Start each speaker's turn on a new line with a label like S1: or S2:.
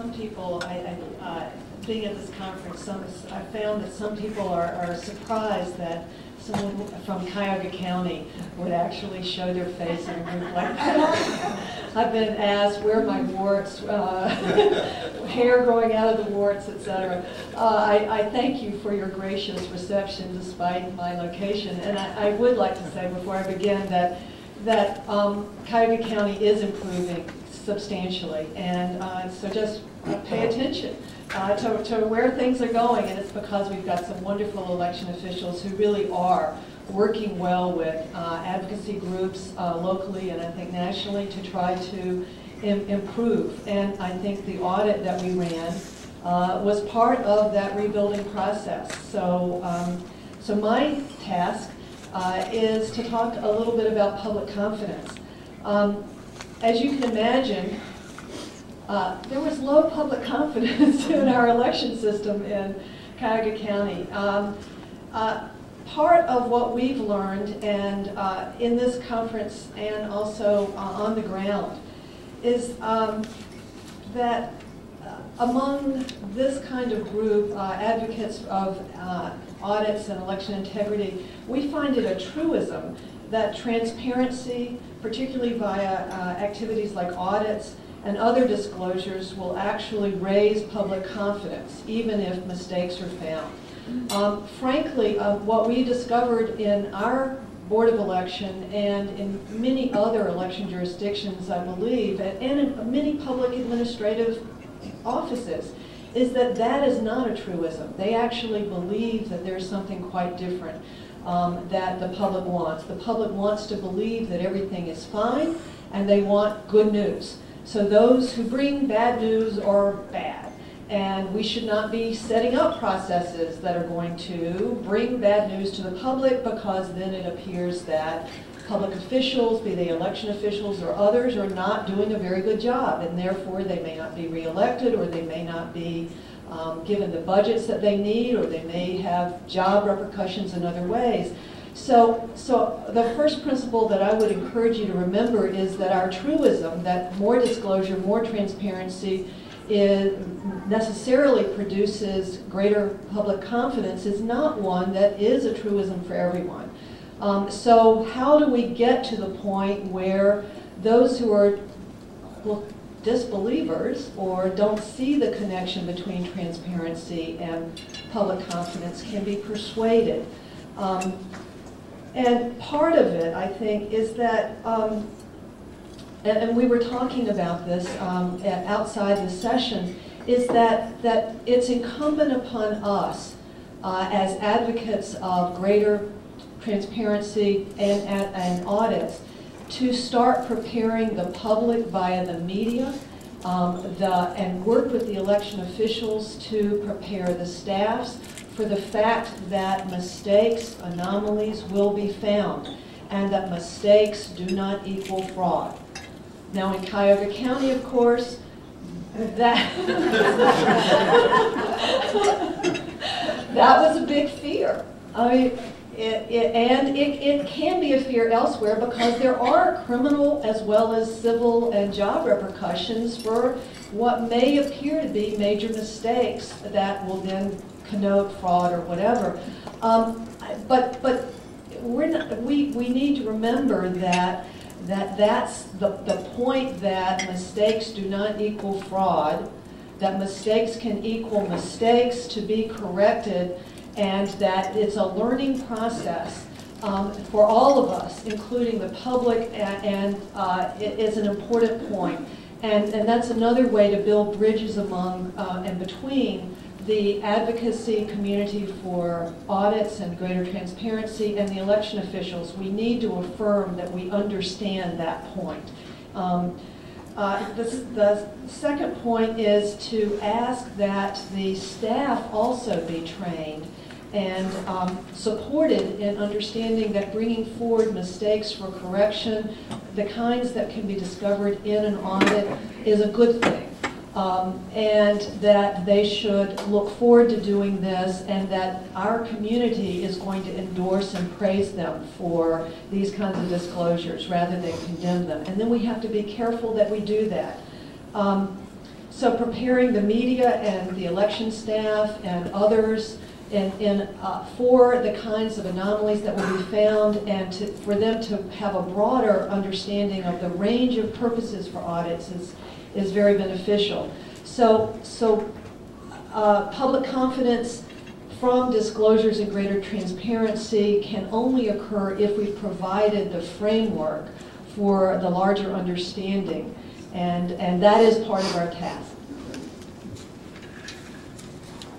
S1: some people, being at this conference, I found that some people are surprised that someone from Cuyahoga County would actually show their face in a group like that. I've been asked where are my warts, hair growing out of the warts, etc. I thank you for your gracious reception despite my location. And I would like to say before I begin that Cuyahoga County is improving substantially. And so just pay attention to where things are going. And it's because we've got some wonderful election officials who really are working well with advocacy groups locally and I think nationally to try to improve. And I think the audit that we ran was part of that rebuilding process. So, so my task is to talk a little bit about public confidence. As you can imagine, there was low public confidence in our election system in Cuyahoga County. Part of what we've learned, and in this conference and also on the ground, is that among this kind of group, advocates of audits and election integrity, we find it a truism that transparency, particularly via activities like audits and other disclosures, will actually raise public confidence, even if mistakes are found. Frankly, what we discovered in our Board of Election and in many other election jurisdictions, I believe, and in many public administrative offices, is that that is not a truism. They actually believe that there's something quite different that the public wants. The public wants to believe that everything is fine, and they want good news. So those who bring bad news are bad. And we should not be setting up processes that are going to bring bad news to the public, because then it appears that public officials, be they election officials or others, are not doing a very good job, and therefore they may not be reelected, or they may not be given the budgets that they need, or they may have job repercussions in other ways. So the first principle that I would encourage you to remember is that our truism, that more disclosure, more transparency necessarily produces greater public confidence, is not one that is a truism for everyone. So how do we get to the point where those who are disbelievers or don't see the connection between transparency and public confidence can be persuaded? And part of it, I think, is that and we were talking about this outside the session, is that it's incumbent upon us as advocates of greater transparency and audits to start preparing the public via the media and work with the election officials to prepare the staffs for the fact that mistakes, anomalies will be found, and that mistakes do not equal fraud. Now in Cuyahoga County, of course, that was a big fear. I mean, it can be a fear elsewhere, because there are criminal as well as civil and job repercussions for what may appear to be major mistakes that will then connote fraud or whatever. But we need to remember that's the point, that mistakes do not equal fraud, that mistakes can equal mistakes to be corrected, and that it's a learning process for all of us, including the public, and it is an important point. And that's another way to build bridges among and between the advocacy community for audits and greater transparency and the election officials. We need to affirm that we understand that point. The second point is to ask that the staff also be trained and supported in understanding that bringing forward mistakes for correction, the kinds that can be discovered in an audit, is a good thing. And that they should look forward to doing this, and that our community is going to endorse and praise them for these kinds of disclosures rather than condemn them. And then we have to be careful that we do that. So preparing the media and the election staff and others for the kinds of anomalies that will be found, and for them to have a broader understanding of the range of purposes for audits is very beneficial. So public confidence from disclosures and greater transparency can only occur if we've provided the framework for the larger understanding, and that is part of our task.